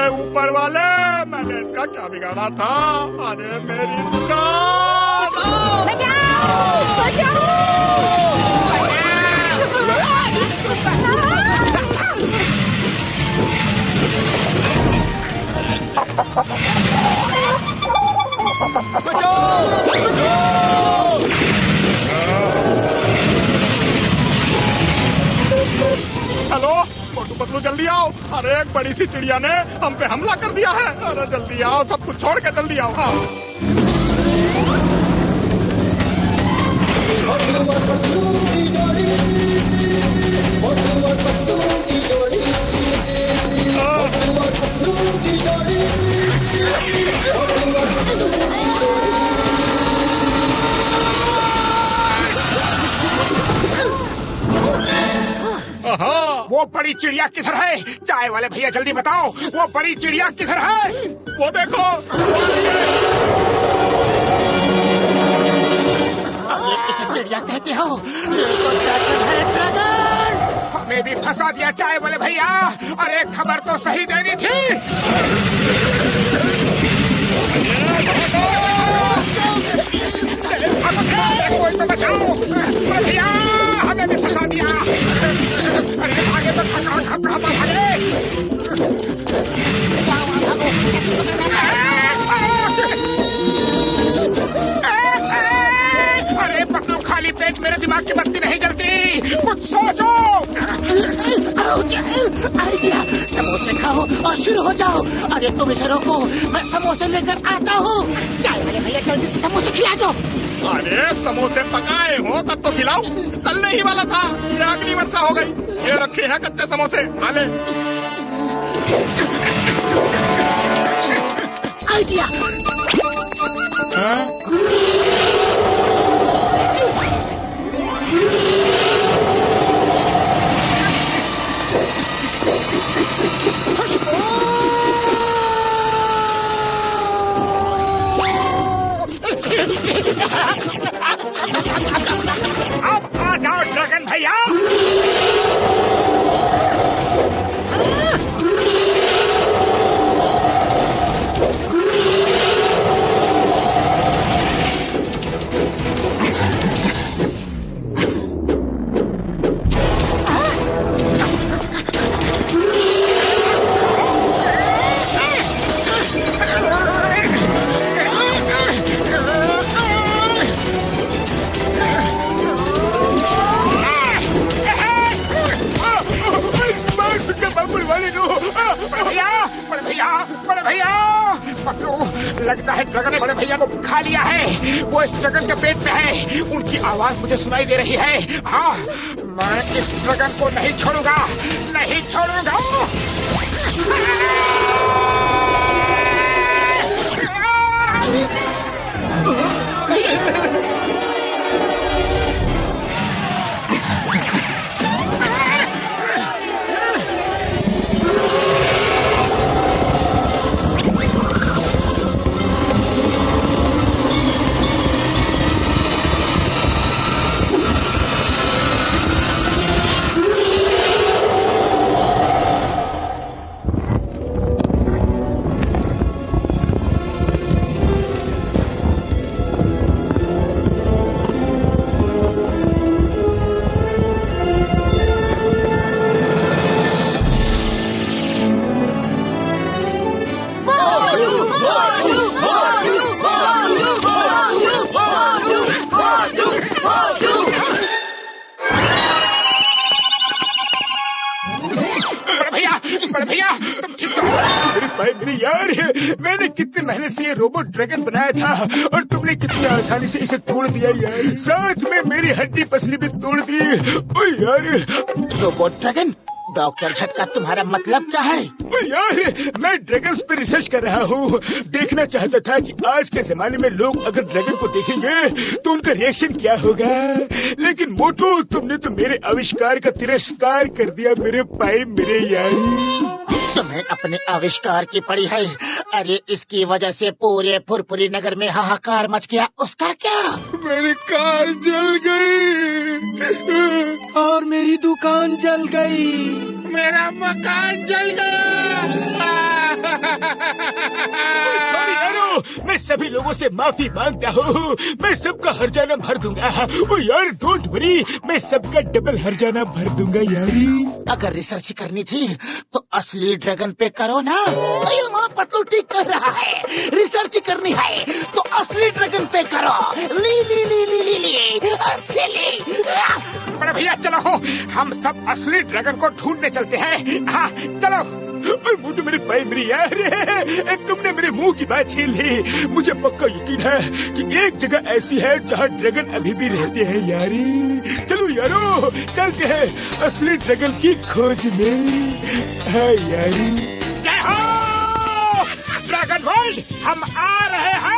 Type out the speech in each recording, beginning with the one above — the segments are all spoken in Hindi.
ऊपर वाले, मैंने इसका क्या बिगाड़ा था? अरे मेरी दुकान! बचाओ! बचाओ! हेलो मोटू पतलू, जल्दी आओ। अरे एक बड़ी सी चिड़िया ने हम पे हमला कर दिया है। अरे जल्दी आओ, सब कुछ छोड़ के जल्दी आओ। हाँ। वो बड़ी चिड़िया किधर है? चाय वाले भैया जल्दी बताओ, वो बड़ी चिड़िया किधर है? वो देखो। ये किसे चिड़िया कहते हो? ये तो ड्रैगन है, ड्रैगन! हमें भी फंसा दिया चाय वाले भैया। अरे खबर तो सही देनी थी। कोई तो बचाओ भैया, हमें भी फंसा दिया। अरे आगे तो भागे। अरे पतलू, खाली पेट मेरे दिमाग की बत्ती नहीं जलती, कुछ सोचो। आइडिया, समोसे खाओ और शुरू हो जाओ। अरे तुम इसे रोको, मैं समोसे लेकर आता हूँ। चाय वाले भैया जल्दी से समोसे खिला दो। अरे समोसे पकाए हो तब तो खिलाओ, तलने ही वाला था। ये अगली वर्षा हो गई। ये रखे हैं कच्चे समोसे, खा ले। आइडिया। अब आ जाओ ड्रैगन भैया। बड़े भैया, पतलू, लगता है ड्रैगन ने बड़े भैया को खा लिया है। वो इस ड्रैगन के पेट में है। उनकी आवाज मुझे सुनाई दे रही है। हाँ, मैं इस ड्रैगन को नहीं छोड़ूंगा, नहीं छोड़ूंगा। मैंने कितनी मेहनत से ये रोबोट ड्रैगन बनाया था और तुमने कितनी आसानी से इसे तोड़ दिया यार। साथ में मेरी हड्डी पसली भी तोड़ दी। ओ यार, रोबोट ड्रैगन, डॉक्टर झटका, तुम्हारा मतलब क्या है? यार, मैं ड्रैगन्स पे रिसर्च कर रहा हूँ। देखना चाहता था कि आज के जमाने में लोग अगर ड्रैगन को देखेंगे तो उनका रिएक्शन क्या होगा। लेकिन मोटू, तुमने तो मेरे आविष्कार का तिरस्कार कर दिया मेरे भाई, मेरे यार। तुम्हें अपने आविष्कार की पड़ी है। अरे इसकी वजह से पूरे फुरफुरी नगर में हाहाकार मच गया, उसका क्या? मेरी कार जल गई और मेरी दुकान जल गई। मेरा मकान जल गया। सॉरी यारो, मैं सभी लोगों से माफी मांगता हूँ। मैं सबका हर्जाना भर दूंगा। ओ यार, डोंट वरी, मैं सबका डबल हर्जाना भर दूंगा यारी। अगर रिसर्च करनी थी तो असली ड्रैगन पे करो ना। ये माँ पतलू ठीक कर रहा है, रिसर्च करनी है तो असली ड्रैगन पे करो। ली ली ली ली ली ली असली। बड़े भैया चलो, हम सब असली ड्रैगन को ढूंढने चलते हैं। हाँ चलो। मुझे मेरे भाई, मेरी यार, तुमने मेरे मुंह की बात छीन ली। मुझे पक्का यकीन है कि एक जगह ऐसी है जहाँ ड्रैगन अभी भी रहते हैं यारी। चलो यारो, चलते हैं असली ड्रैगन की खोज में। हाँ यारी। जय हो ड्रैगन वर्ल्ड, हम आ रहे हैं।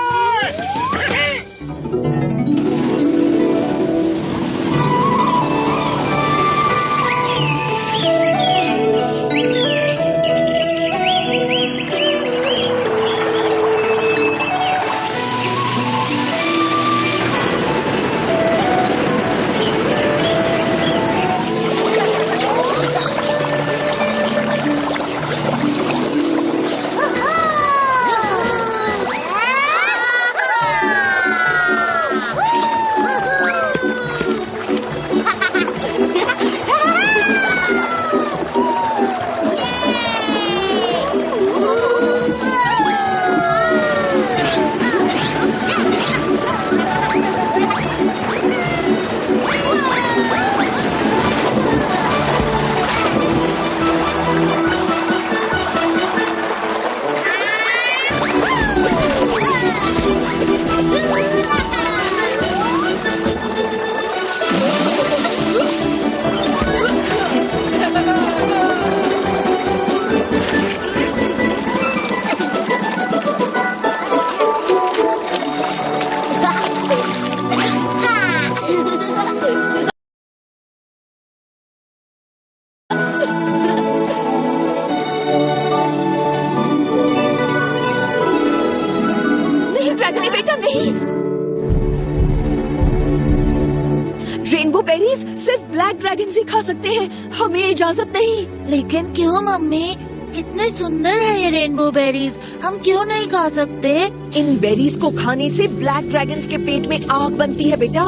रेनबो बेरीज सिर्फ ब्लैक ड्रैगन ही खा सकते हैं, हमें इजाजत नहीं। लेकिन क्यों मम्मी? कितने सुंदर है ये रेनबो बेरीज, हम क्यों नहीं खा सकते? इन बेरीज को खाने से ब्लैक ड्रैगन्स के पेट में आग बनती है बेटा,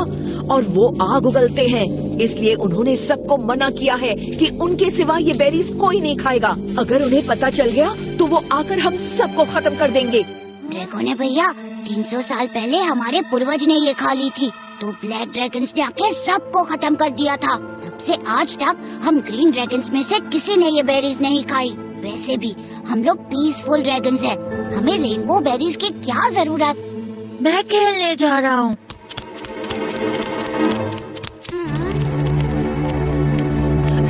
और वो आग उगलते हैं। इसलिए उन्होंने सबको मना किया है कि उनके सिवा ये बेरीज कोई नहीं खाएगा। अगर उन्हें पता चल गया तो वो आकर हम सबको खत्म कर देंगे। ड्रैगन भैया, 300 साल पहले हमारे पूर्वज ने ये खा ली थी, तो ब्लैक ड्रैगन्स ने आके सबको खत्म कर दिया था। तब से आज तक हम ग्रीन ड्रैगन्स में से किसी ने ये बेरीज नहीं खाई। वैसे भी हम लोग पीसफुल ड्रैगन्स हैं, हमें रेनबो बेरीज की क्या जरूरत? मैं खेलने जा रहा हूँ।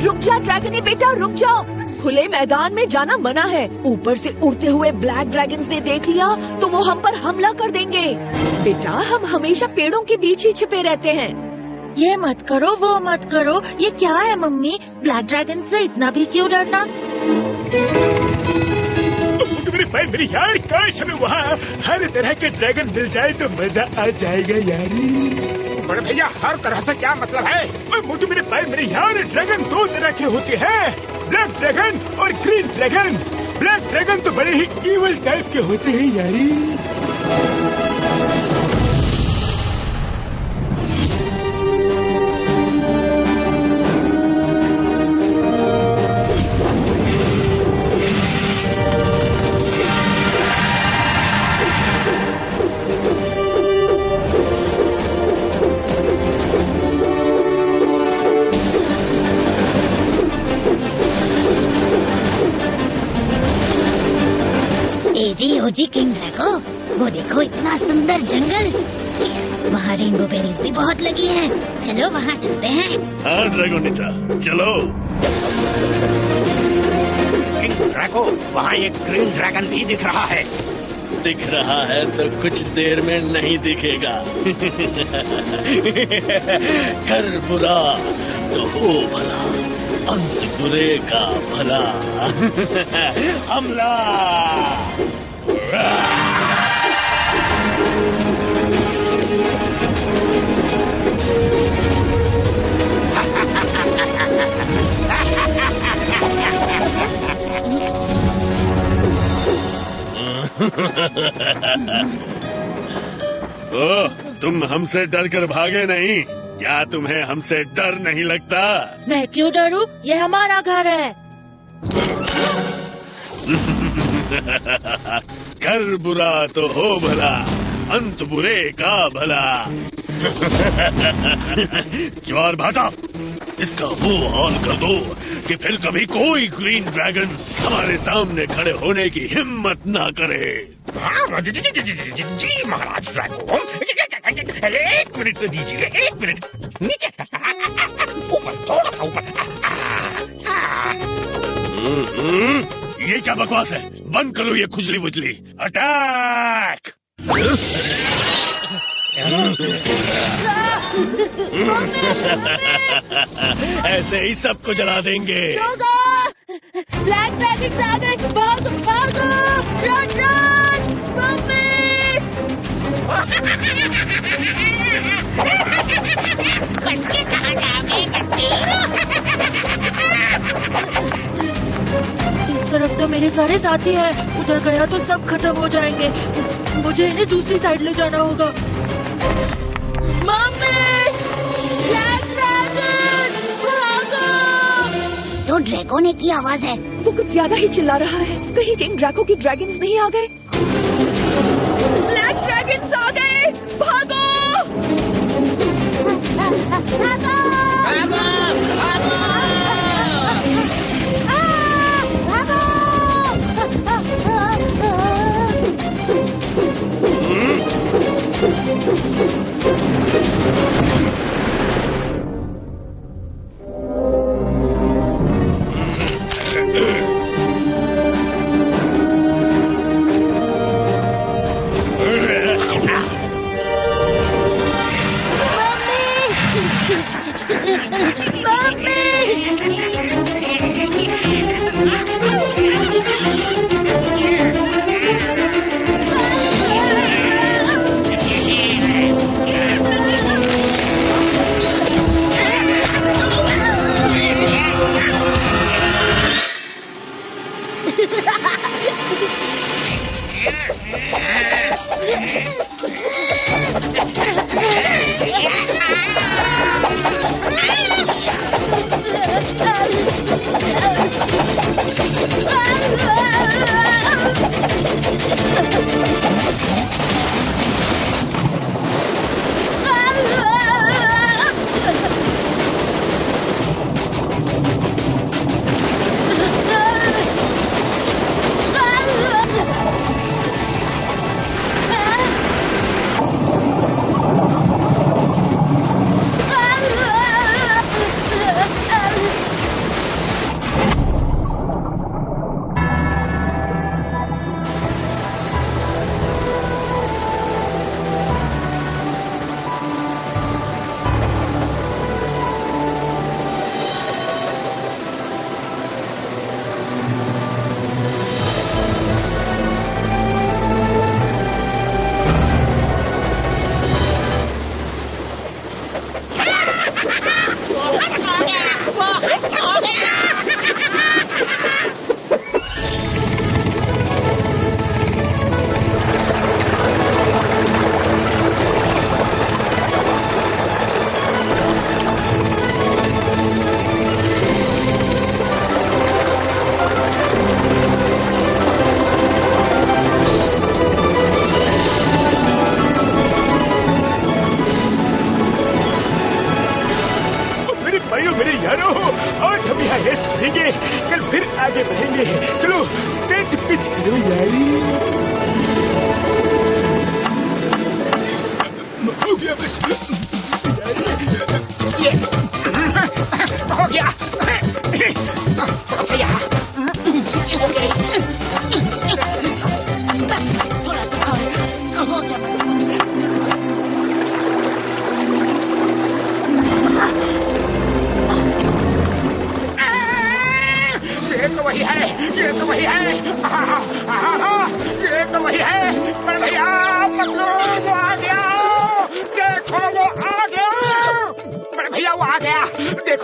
रुक जा ड्रैगन बेटा, रुक जाओ। खुले मैदान में जाना मना है। ऊपर से उड़ते हुए ब्लैक ड्रैगन्स ने देख लिया तो वो हम पर हमला कर देंगे। बेटा, हम हमेशा पेड़ों के बीच ही छिपे रहते हैं। ये मत करो, वो मत करो। ये क्या है मम्मी? ब्लैक ड्रैगन से इतना भी क्यों डरना? मेरे भाई, मेरी यार, काश हमें वहाँ हर तरह के ड्रैगन मिल जाए तो मजा आ जाएगा यारी। बड़े भैया, हर तरह से क्या मतलब है? मुझे मेरे भाई, मेरे यार, ड्रैगन 2 तरह के होते हैं, ब्लैक ड्रैगन और ग्रीन ड्रैगन। ब्लैक ड्रैगन तो बड़े ही इविल टाइप के होते हैं यारी। ओजी किंग ड्रैगो, वो देखो इतना सुंदर जंगल। वहाँ रेनबो बेरीज भी बहुत लगी है। चलो वहाँ चलते हैं। हाँ ड्रैगोनिटा, चलो। ड्रैगो, वहाँ एक ग्रीन ड्रैगन भी दिख रहा है। दिख रहा है तो कुछ देर में नहीं दिखेगा। कर बुरा तो हो भला, अंत बुरे का भला। हमला! ओह, तुम हमसे डर कर भागे नहीं? क्या तुम्हें हमसे डर नहीं लगता? मैं क्यों डरूं? ये हमारा घर है। कर बुरा तो हो भला, अंत बुरे का भला। ज्वार भाटा, इसका वो हाल कर दो कि फिर कभी कोई ग्रीन ड्रैगन हमारे सामने खड़े होने की हिम्मत ना करे। जी महाराज ड्रैगो, एक मिनट तो दीजिए, एक मिनट। नीचे, ऊपर, थोड़ा सा ऊपर। ये क्या बकवास है? बंद करो ये खुजली बुजली। अटैक! ऐसे ही सबको जला देंगे। ब्लैक ड्रैगन आ गए, भागो भागो, रन रन, मम्मी! बच के कहाँ जाओगे बच्चे? इस तरफ तो मेरे सारे साथी हैं, उधर गया तो सब खत्म हो जाएंगे। मुझे इन्हें दूसरी साइड ले जाना होगा। मम्मी! ब्लैक ड्रैगन, भागो! तो ड्रैगोन की आवाज है। वो कुछ ज्यादा ही चिल्ला रहा है। कहीं किंग ड्रैगो की ड्रैगन्स नहीं आ गए? ब्लैक ड्रैगन्स आ गए, भागो!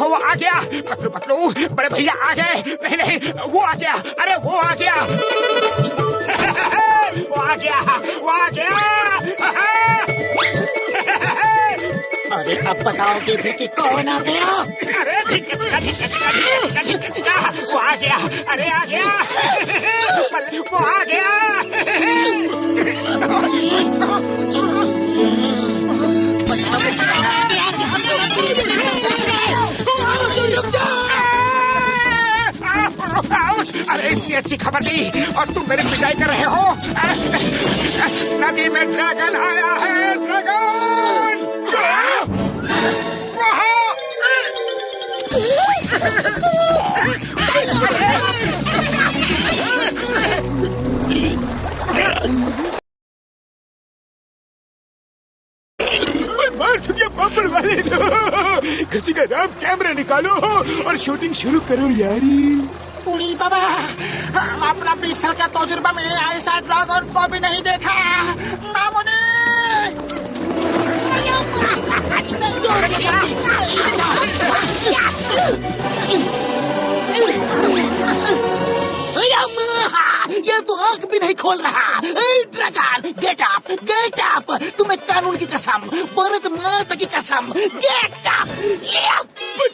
देखो वो आ गया। पतलू पतलू बड़े भैया आ गए। नहीं नहीं वो आ गया। अरे वो आ गया। वो आ गया। वो आ गया। अरे अब बताओगे भी कि कौन आ गया? अरे धिक्का वो आ गया। अरे आ गया। वो आ गया। अरे इतनी अच्छी खबर दी और तुम मेरी पिटाई कर रहे हो। नदी में ड्रैगन आया है। ड्रैगन पापड़ वाले किसी का नाम कैमरा निकालो और शूटिंग शुरू करो यारी। उड़ी बाबा, हम अपना 20 साल का तजुर्बा में ऐसा ड्रैगन को भी नहीं देखा। मामूनी ये तो आंख भी नहीं खोल रहा। Dragon get up. तुम्हें कानून की कसम, भारत माता की कसम, गेट अप।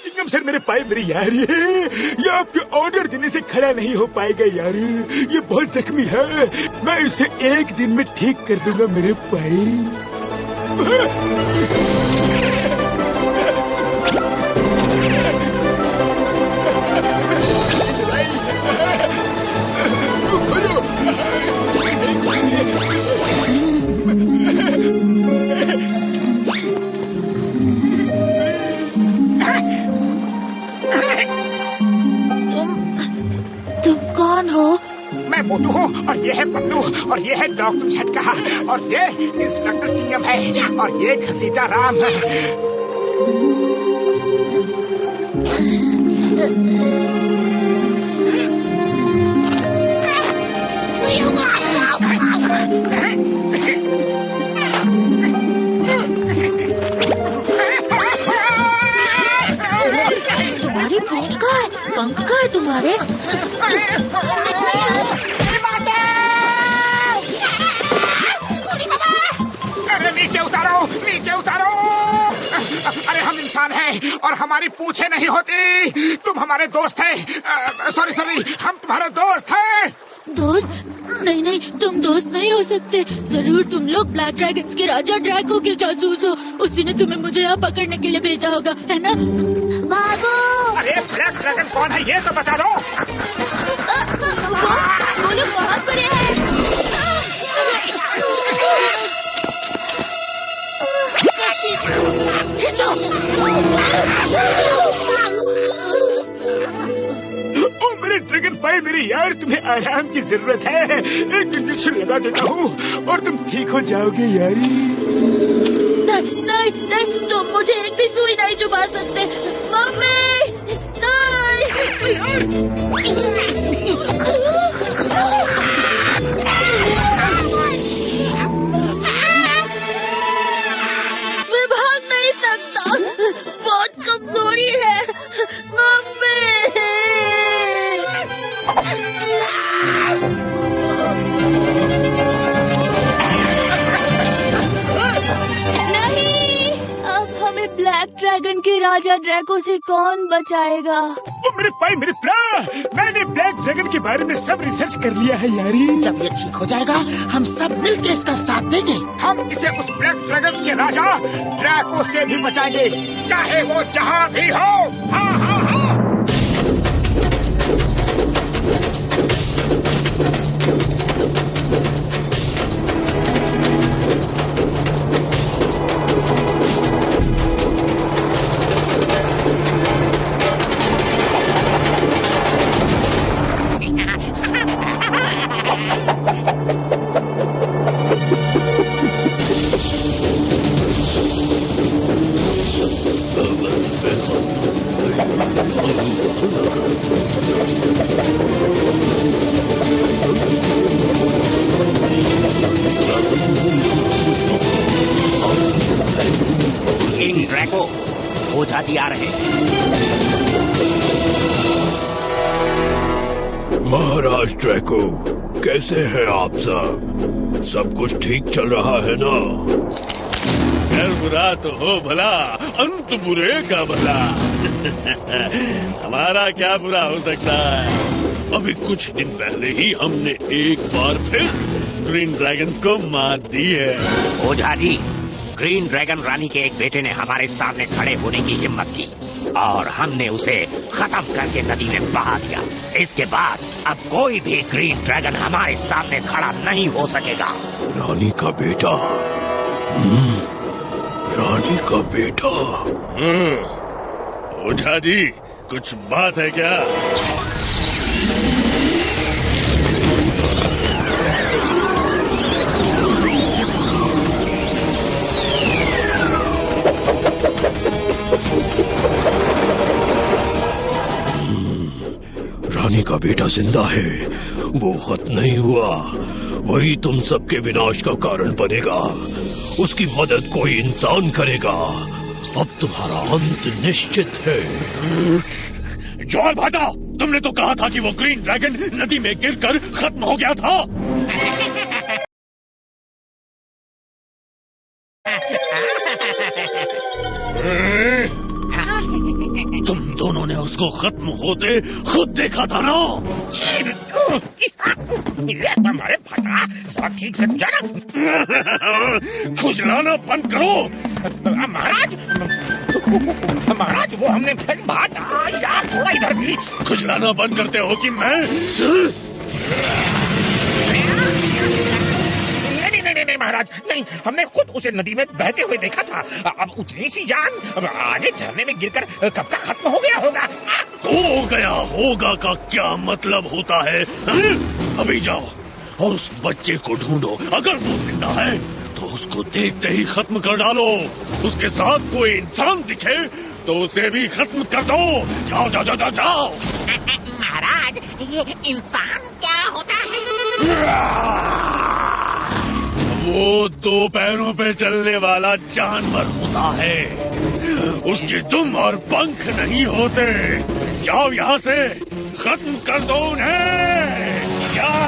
चिंगम सर मेरे पाए मेरी यारी है। ये आपके ऑर्डर देने से खड़ा नहीं हो पाएगा यारी। ये बहुत जख्मी है। मैं इसे एक दिन में ठीक कर दूंगा मेरे पाए। तुम कौन हो? मैं मोटू हूँ और ये है पतलू और ये है डॉक्टर झटका और ये इंस्पेक्टर चिंगम है और ये घसीटा राम है। तुम्हारी पूंछ कहाँ है? पंख कहाँ है तुम्हारे? अरे नीचे उतारो, नीचे उतारो। अरे हम इंसान हैं और हमारी पूंछें नहीं होती। तुम हमारे दोस्त हैं। सॉरी हम तुम्हारे दोस्त हैं। दोस्त? नहीं नहीं, तुम दोस्त नहीं हो सकते। जरूर तुम लोग ब्लैक ड्रैगन्स के राजा ड्रैको के जासूस हो। उसी ने तुम्हें मुझे यहाँ पकड़ने के लिए भेजा होगा, है ना? भागो। अरे ब्लैक ड्रैगन कौन है ये तो बता दो। वो लोग बहुत बड़े हैं। ओ मेरे ड्रैगन भाई मेरे यार, तुम्हें आराम की जरूरत है। एक इंजेक्शन लगा देता हूँ और तुम ठीक हो जाओगे यारी। नहीं, तुम मुझे एक भी सुई नहीं चुबा सकते। मम्मी, नहीं। मैं भाग नहीं सकता, बहुत कमजोरी है। मम्मी। ब्लैक ड्रैगन के राजा ड्रैको से कौन बचाएगा? ओ मेरे भाई मेरे मैंने ब्लैक ड्रैगन के बारे में सब रिसर्च कर लिया है यारी। जब ये ठीक हो जाएगा हम सब मिलकर इसका साथ देंगे। हम इसे उस ब्लैक ड्रैगन के राजा ड्रैको से भी बचाएंगे, चाहे वो जहाँ भी हो। हाँ हाँ हाँ। किंग ड्रैको, ओझा जी आ रहे हैं। महाराज ड्रैको, कैसे हैं आप सब? सब कुछ ठीक चल रहा है ना? खैर बुरा तो हो भला, अंत बुरे का भला। हमारा क्या बुरा हो सकता है? अभी कुछ दिन पहले ही हमने एक बार फिर ग्रीन ड्रैगन्स को मात दी है। ओझा जी, ग्रीन ड्रैगन रानी के एक बेटे ने हमारे सामने खड़े होने की हिम्मत की और हमने उसे खत्म करके नदी में बहा दिया। इसके बाद अब कोई भी ग्रीन ड्रैगन हमारे सामने खड़ा नहीं हो सकेगा। रानी का बेटा? रानी का बेटा? ओझा जी, कुछ बात है क्या? रानी का बेटा जिंदा है, वो खत्म नहीं हुआ। वही तुम सबके विनाश का कारण बनेगा। उसकी मदद कोई इंसान करेगा। अब तुम्हारा अंत निश्चित है। ज्वार भाटा, तुमने तो कहा था कि वो ग्रीन ड्रैगन नदी में गिरकर खत्म हो गया था। तुम दोनों ने उसको खत्म होते खुद देखा था ना? हमारे फटा सब ठीक से बुझाना। खुजलाना बंद करो। महाराज, महाराज वो हमने फिर भाटा यार, थोड़ा इधर भी। खुजलाना बंद करते हो कि मैं? नहीं महाराज, नहीं, हमने खुद उसे नदी में बहते हुए देखा था। अब उतनी सी जान, अब आगे झरने में गिरकर कब का खत्म हो गया होगा। हो गया होगा का क्या मतलब होता है? अभी जाओ और उस बच्चे को ढूंढो। अगर वो जिंदा है तो उसको देखते ही खत्म कर डालो। उसके साथ कोई इंसान दिखे तो उसे भी खत्म कर दो। जाओ जाओ जाओ जाओ जाओ। महाराज, ये इंसान क्या होता है? वो दो पैरों पे चलने वाला जानवर होता है। उसके दुम और पंख नहीं होते। जाओ यहाँ से, खत्म कर दो उन्हें। जाओ।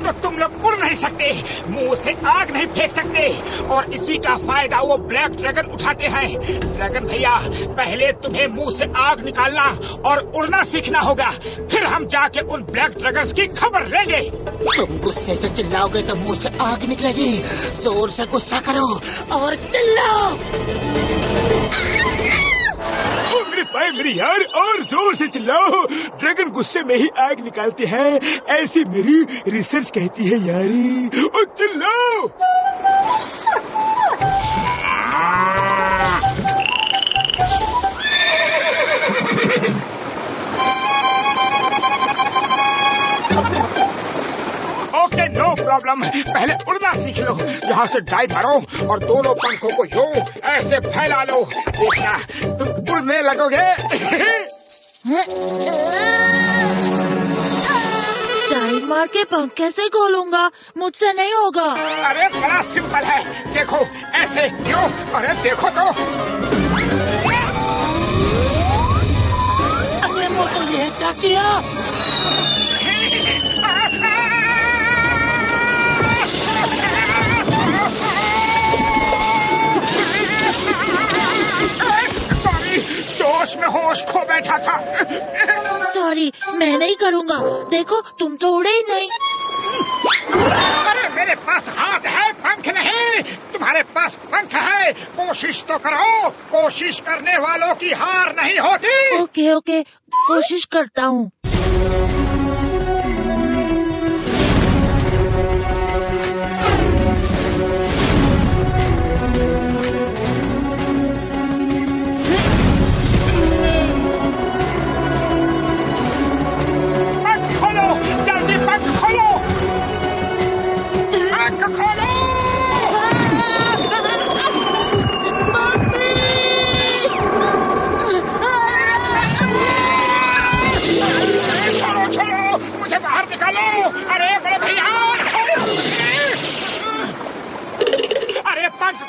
तो तुम लोग उड़ नहीं सकते, मुंह से आग नहीं फेंक सकते, और इसी का फायदा वो ब्लैक ड्रैगन उठाते हैं। ड्रैगन भैया, पहले तुम्हें मुंह से आग निकालना और उड़ना सीखना होगा, फिर हम जाके उन ब्लैक ड्रैगन्स की खबर लेंगे। तुम गुस्से से चिल्लाओगे तो मुंह से आग निकलेगी। जोर से गुस्सा करो और चिल्लाओ। मेरे पाए मेरी यार, और जोर से चिल्लाओ। ड्रैगन गुस्से में ही आग निकालते हैं, ऐसी मेरी रिसर्च कहती है यारी। और चिल्लाओ। Okay, no problem. पहले उड़ना सीख लो। यहाँ से डाइव मारो और दोनों पंखों को यूं ऐसे फैला लो। देखना, तुम उड़ने लगोगे। डाइव मार के पंख कैसे खोलूंगा? मुझसे नहीं होगा। अरे बड़ा सिंपल है, देखो ऐसे क्यों। अरे देखो तो। अरे वो तो ये क्या किया? जोश में होश खो बैठा था। सॉरी, मैं नहीं करूँगा। देखो, तुम तो उड़े ही नहीं। अरे मेरे पास हाथ है, पंख नहीं। तुम्हारे पास पंख है, कोशिश तो करो। कोशिश करने वालों की हार नहीं होती। ओके ओके, कोशिश करता हूँ।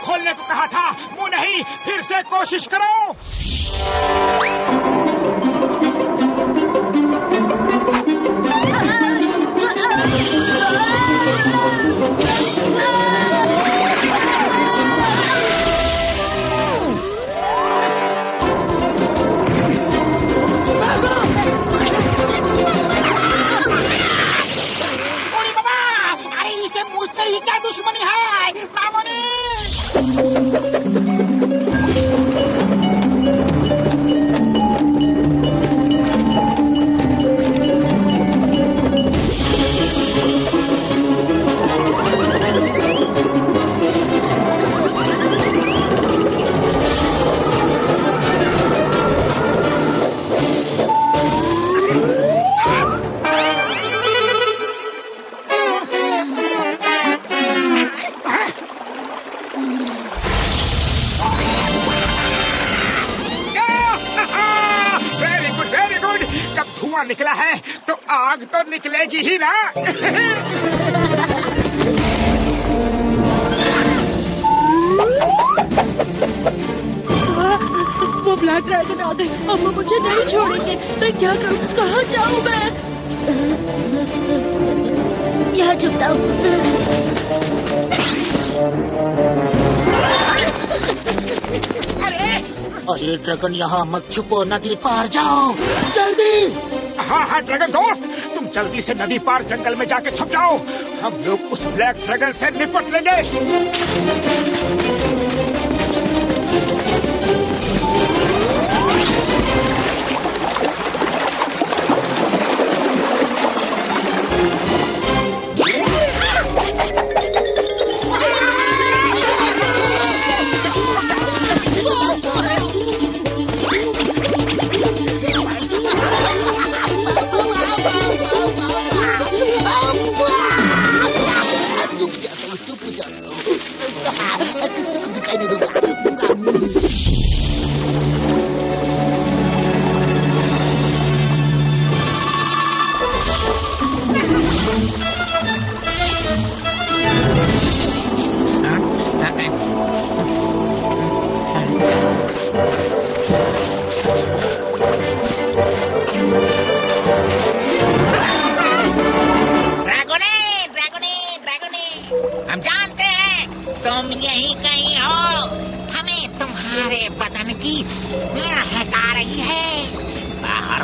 खोलने को कहा था, मुंह नहीं नहीं, फिर से कोशिश करो। मुझसे ही क्या दुश्मनी है मामोनी? निकला है तो आग तो निकलेगी ही ना। वो ब्लैक ड्रैगन आ गए, अब वो मुझे नहीं छोड़ेंगे। मैं क्या करूं, कहाँ जाऊं मैं? यहाँ छुपता हूँ। अरे ड्रैगन, यहाँ मत छुपो, नदी पार जाओ जल्दी। हाँ हाँ ड्रैगन दोस्त, तुम जल्दी से नदी पार जंगल में जाके छुप जाओ। हम लोग उस ब्लैक ड्रैगन से निपट लेंगे।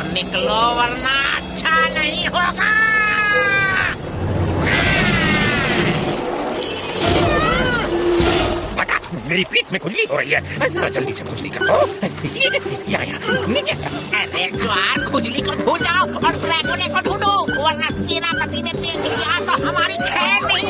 निकलो वरना अच्छा नहीं होगा। बता, मेरी पीठ में खुजली हो रही है, जरा जल्दी से खुजली कर दो। यहाँ नीचे। अरे ज्वार, खुजली को भूल जाओ और ड्रैगन को ढूंढो, वरना सेनापति ने देख लिया तो हमारी खैर नहीं।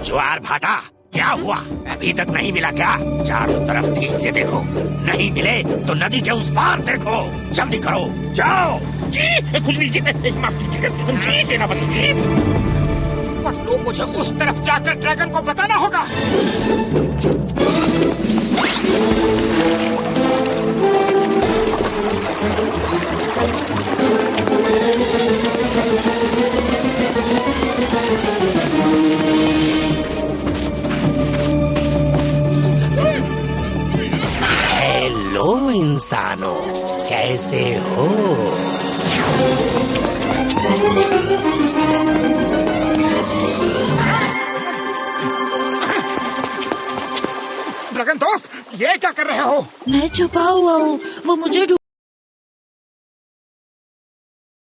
ज्वार भाटा, क्या हुआ? अभी तक नहीं मिला क्या? चारों तरफ ठीक से देखो, नहीं मिले तो नदी के उस पार देखो। जल्दी करो, जाओ। जी खुजली जी, माफ कीजिए जी, सेनापति जी। पट्टू, मुझे उस तरफ जाकर ड्रैगन को बताना होगा। हेलो इंसानों, कैसे हो? ड्रैगन दोस्त, ये क्या कर रहे हो? मैं छुपा हुआ हूँ, वो मुझे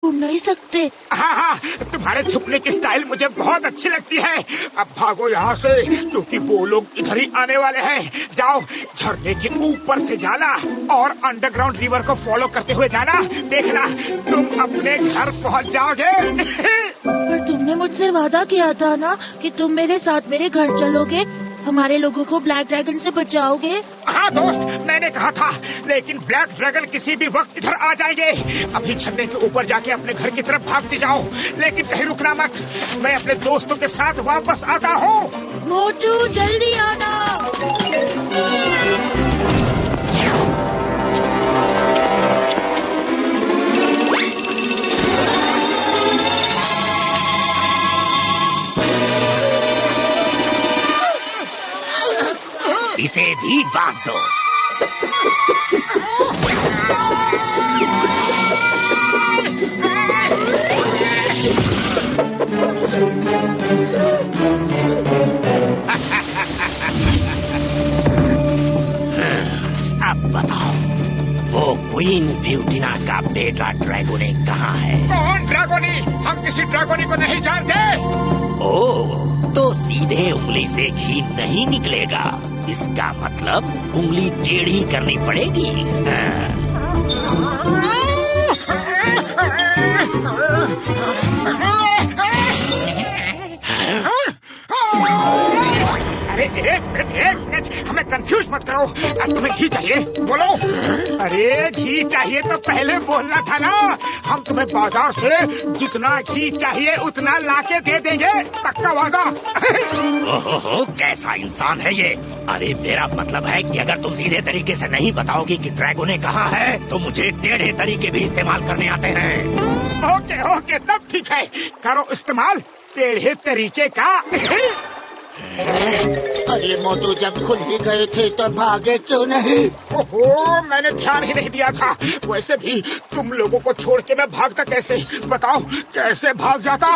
घूम नहीं सकते। हाँ हाँ, तुम्हारे छुपने की स्टाइल मुझे बहुत अच्छी लगती है। अब भागो यहाँ से, क्योंकि वो लोग इधर ही आने वाले हैं। जाओ, झरने के ऊपर से जाना और अंडरग्राउंड रिवर को फॉलो करते हुए जाना। देखना, तुम अपने घर पहुँच जाओगे। पर तुमने मुझसे वादा किया था ना कि तुम मेरे साथ मेरे घर चलोगे, हमारे लोगों को ब्लैक ड्रैगन से बचाओगे। हाँ दोस्त, मैंने कहा था, लेकिन ब्लैक ड्रैगन किसी भी वक्त इधर आ जाएंगे। अभी झरने के ऊपर जाके अपने घर की तरफ भागते जाओ, लेकिन कहीं रुकना मत। मैं अपने दोस्तों के साथ वापस आता हूँ। मोटू, जल्दी आना। इसे भी बांध दो। अब बताओ, वो क्वीन ब्यूटीना का बेटा ड्रैगोनी कहाँ है? कौन ड्रैगोनी? हम किसी ड्रैगोनी को नहीं जानते। ओह, तो सीधे उंगली से घी नहीं निकलेगा। इसका मतलब उंगली टेढ़ी करनी पड़ेगी। अरे एक मिनट, हमें कंफ्यूज मत करो। तुम्हें घी चाहिए? बोलो। अरे घी चाहिए तो पहले बोलना था ना। हम तुम्हें बाजार से जितना घी चाहिए उतना लाके दे देंगे, पक्का वादा। ओहो, कैसा इंसान है ये। अरे मेरा मतलब है कि अगर तुम सीधे तरीके से नहीं बताओगी कि ड्रैगोने कहाँ है, तो मुझे टेढ़े तरीके भी इस्तेमाल करने आते हैं। ओके, तब ठीक है, करो इस्तेमाल टेढ़े तरीके का। अरे मोटू, जब खुल ही गए थे तो भागे क्यों नहीं? ओहो, मैंने ध्यान ही नहीं दिया था। वैसे भी तुम लोगों को छोड़ के मैं भागता कैसे? बताओ, कैसे भाग जाता?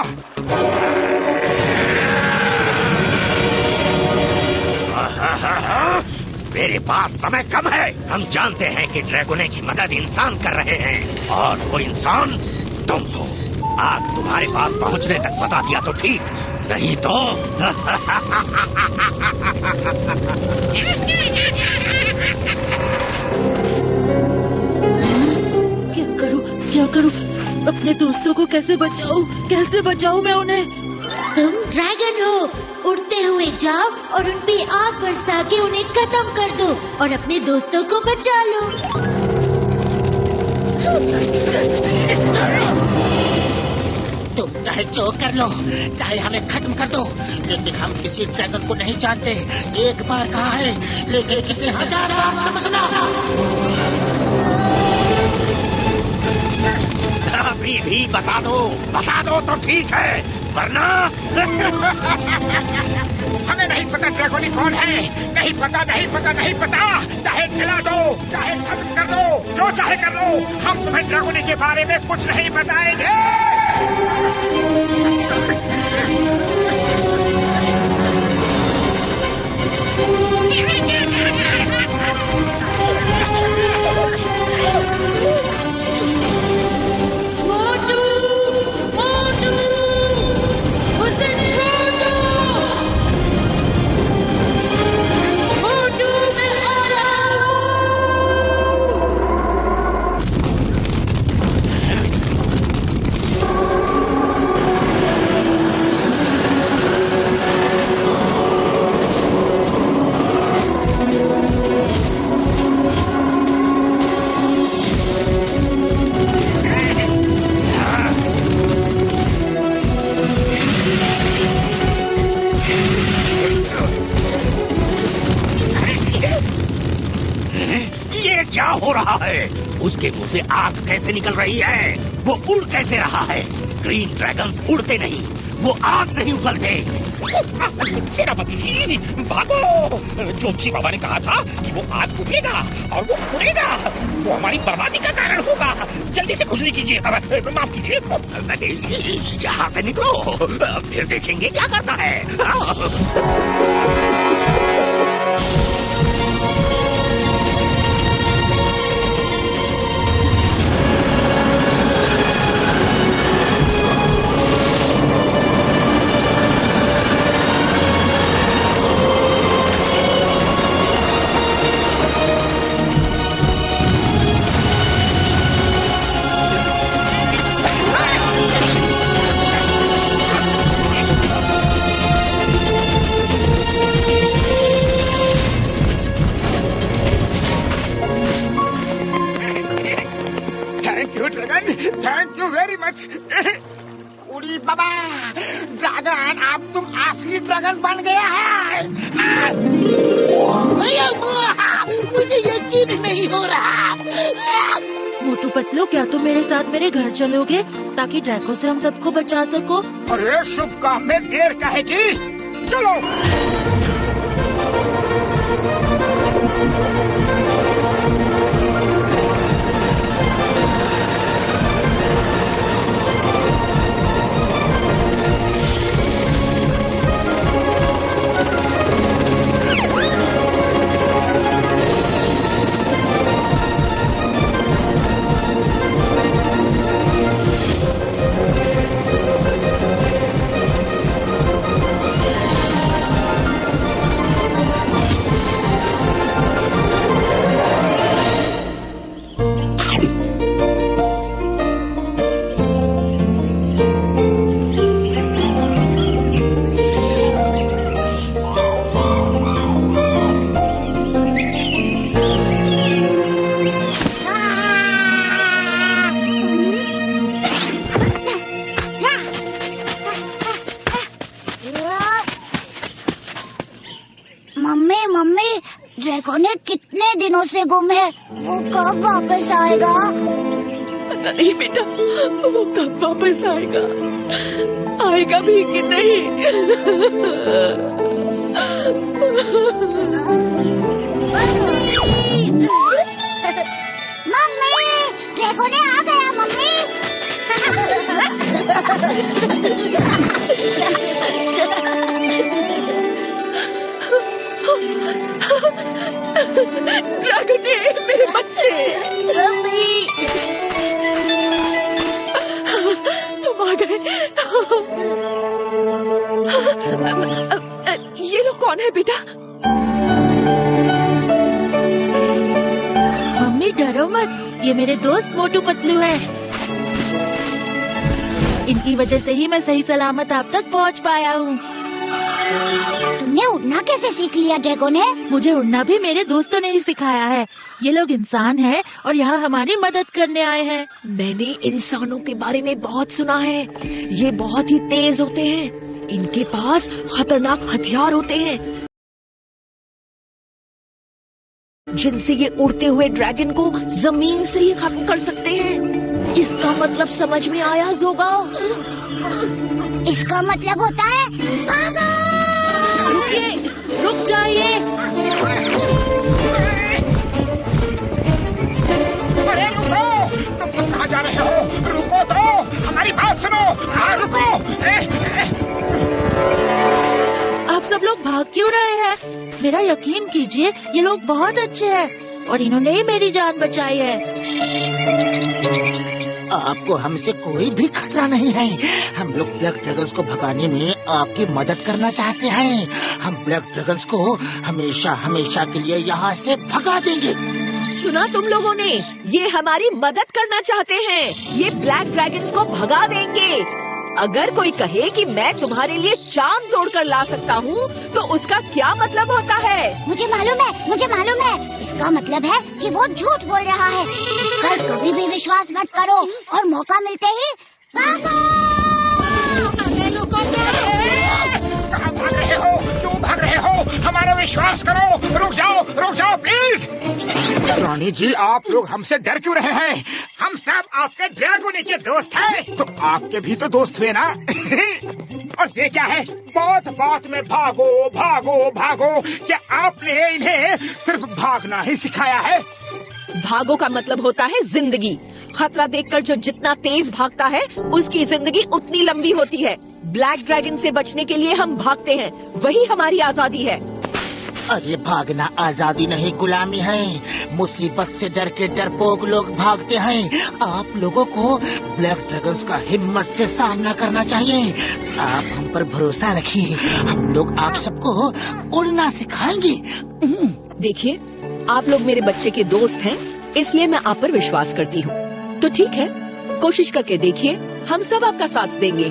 मेरे पास समय कम है। हम जानते हैं कि ड्रैगोने की मदद इंसान कर रहे हैं, और वो इंसान तुम हो। आग तुम्हारे पास पहुंचने तक बता दिया तो ठीक, नहीं तो क्या करूं? अपने दोस्तों को कैसे बचाऊं मैं उन्हें? तुम ड्रैगन हो, उड़ते हुए जाओ और उन पे आग बरसा के उन्हें खत्म कर दो और अपने दोस्तों को बचा लो। तुम चाहे जो कर लो, चाहे हमें खत्म कर दो, लेकिन हम किसी ड्रैगन को नहीं जानते। एक बार कहा है, लेकिन इसे 1000 बार समझना। अभी भी बता दो तो ठीक है, वरना हमें नहीं पता ड्रैगोनी कौन है। नहीं पता। चाहे जला दो, चाहे खत्म कर दो, जो चाहे कर लो, हम तुम्हें ड्रैगोनी के बारे में कुछ नहीं बताएंगे। उसके मुंह से आग कैसे निकल रही है? वो उड़ कैसे रहा है? ग्रीन ड्रैगन्स उड़ते नहीं, वो आग नहीं उगलते। सेनापति जी, भागो! जोशी बाबा ने कहा था कि वो आग उगलेगा और वो उड़ेगा। वो हमारी बर्बादी का कारण होगा। जल्दी से खुजली कीजिए, माफ कीजिए। यहाँ से निकलो, फिर देखेंगे क्या करना है। Thank you very much. उड़ी बाबा, ड्रैगन, अब तुम असली ड्रैगन बन गया है। मुझे यकीन नहीं हो रहा। मोटू पतलू, क्या तुम मेरे साथ मेरे घर चलोगे ताकि ड्रैगो से हम सबको बचा सको? अरे शुभ काम में देर काहे की, चलो। ड्रैगो ने कितने दिनों से गुम है, वो कब वापस आएगा? पता नहीं बेटा, वो कब वापस आएगा, आएगा भी कि नहीं। मम्मी, ड्रैगो ने आ गया मम्मी। ड्रैगन ने मेरे बच्चे। तुम आ गए। ये लोग कौन है बेटा? मम्मी डरो मत, ये मेरे दोस्त मोटू पतलू है। इनकी वजह से ही मैं सही सलामत आप तक पहुंच पाया हूँ। तुमने उड़ना कैसे सीख लिया ड्रैगो ने? मुझे उड़ना भी मेरे दोस्तों ने ही सिखाया है। ये लोग इंसान हैं और यहाँ हमारी मदद करने आए हैं। मैंने इंसानों के बारे में बहुत सुना है, ये बहुत ही तेज होते हैं, इनके पास खतरनाक हथियार होते हैं जिनसे ये उड़ते हुए ड्रैगन को जमीन से ही खत्म कर सकते हैं। इसका मतलब समझ में आया जोगा? इसका मतलब होता है भागो! रुकिए, रुक जाइए। अरे रुको, तुम सब कहाँ जा रहे हो? रुको तो, हमारी बात सुनो। रुको। आप सब लोग भाग क्यों रहे हैं? मेरा यकीन कीजिए, ये लोग बहुत अच्छे हैं और इन्होंने ही मेरी जान बचाई है। आपको हमसे कोई भी खतरा नहीं है। हम लोग ब्लैक ड्रैगन्स को भगाने में आपकी मदद करना चाहते हैं। हम ब्लैक ड्रैगन्स को हमेशा हमेशा के लिए यहाँ से भगा देंगे। सुना तुम लोगों ने? ये हमारी मदद करना चाहते हैं। ये ब्लैक ड्रैगन्स को भगा देंगे। अगर कोई कहे कि मैं तुम्हारे लिए चांद तोड़कर ला सकता हूँ, तो उसका क्या मतलब होता है? मुझे मालूम है, मुझे मालूम है। इसका मतलब है कि वो झूठ बोल रहा है। इस पर कभी भी विश्वास मत करो और मौका मिलते ही भागो! कहाँ भाग रहे हो? क्यों भाग रहे हो? हमारा विश्वास करो। रुक जाओ प्लीज। रानी जी, आप लोग हमसे डर क्यों रहे हैं? हम सब आपके ड्रैगन के दोस्त हैं। तो आपके भी तो दोस्त हुए ना। और ये क्या है? बात में भागो भागो भागो। क्या आपने इन्हें सिर्फ भागना ही सिखाया है? भागो का मतलब होता है जिंदगी। खतरा देखकर जो जितना तेज भागता है, उसकी जिंदगी उतनी लंबी होती है। ब्लैक ड्रैगन से बचने के लिए हम भागते हैं, वही हमारी आजादी है। अरे भागना आजादी नहीं, गुलामी है। मुसीबत से डर के डरपोक लोग भागते हैं। आप लोगों को ब्लैक ड्रैगन्स का हिम्मत से सामना करना चाहिए। आप हम पर भरोसा रखिए, हम लोग आप सबको उड़ना सिखाएंगे। देखिए, आप लोग मेरे बच्चे के दोस्त हैं, इसलिए मैं आप पर विश्वास करती हूँ। तो ठीक है, कोशिश करके देखिए, हम सब आपका साथ देंगे।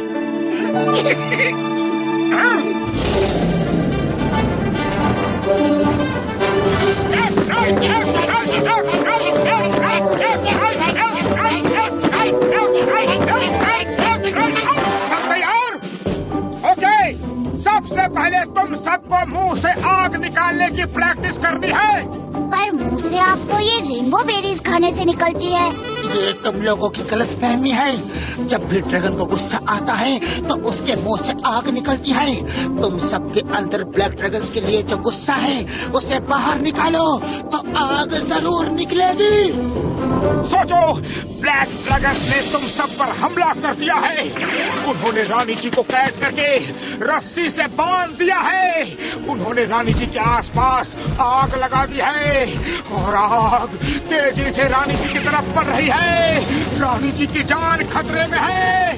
निकालने की प्रैक्टिस करनी है। पर मुंह से आपको ये रेनबो बेरीज खाने से निकलती है। ये तुम लोगों की गलतफहमी है। जब भी ड्रैगन को गुस्सा आता है तो उसके मुंह से आग निकलती है। तुम सबके अंदर ब्लैक ड्रैगन के लिए जो गुस्सा है उसे बाहर निकालो तो आग जरूर निकलेगी। सोचो, ब्लैक ड्रैगन ने तुम सब पर हमला कर दिया है। उन्होंने रानी जी को कैद करके रस्सी से बांध दिया है। उन्होंने रानी जी के आसपास आग लगा दी है और आग तेजी से रानी जी की तरफ बढ़ रही है। रानी जी की जान खतरे में है।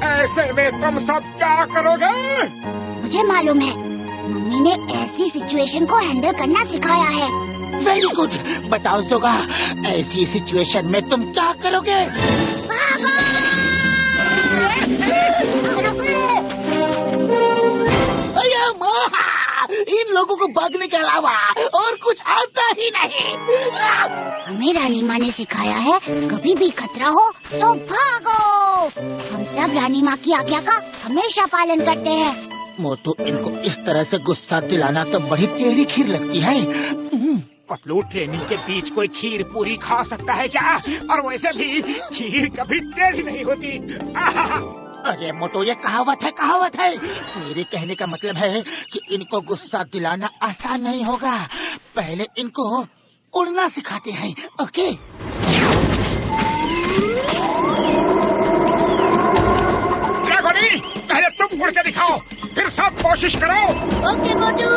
ऐसे में तुम सब क्या करोगे? मुझे मालूम है, मम्मी ने ऐसी सिचुएशन को हैंडल करना सिखाया है। Very good. बताओ जोगा, ऐसी सिचुएशन में तुम क्या करोगे? अरे माँ, इन लोगों को भागने के अलावा और कुछ आता ही नहीं। हमें रानी माँ ने सिखाया है, कभी भी खतरा हो तो भागो। हम सब रानी माँ की आज्ञा का हमेशा पालन करते हैं। मोटू, इनको इस तरह से गुस्सा दिलाना तो बड़ी टेढ़ी खीर लगती है। पतलू, ट्रेनिंग के बीच कोई खीर पूरी खा सकता है क्या? और वैसे भी खीर कभी टेढ़ी नहीं होती। अरे मोटू, ये कहावत है। मेरे कहने का मतलब है कि इनको गुस्सा दिलाना आसान नहीं होगा। पहले इनको उड़ना सिखाते हैं। ओके? ड्रैगोनी, पहले तुम उड़ के दिखाओ, फिर सब कोशिश करो। ओके मोटू।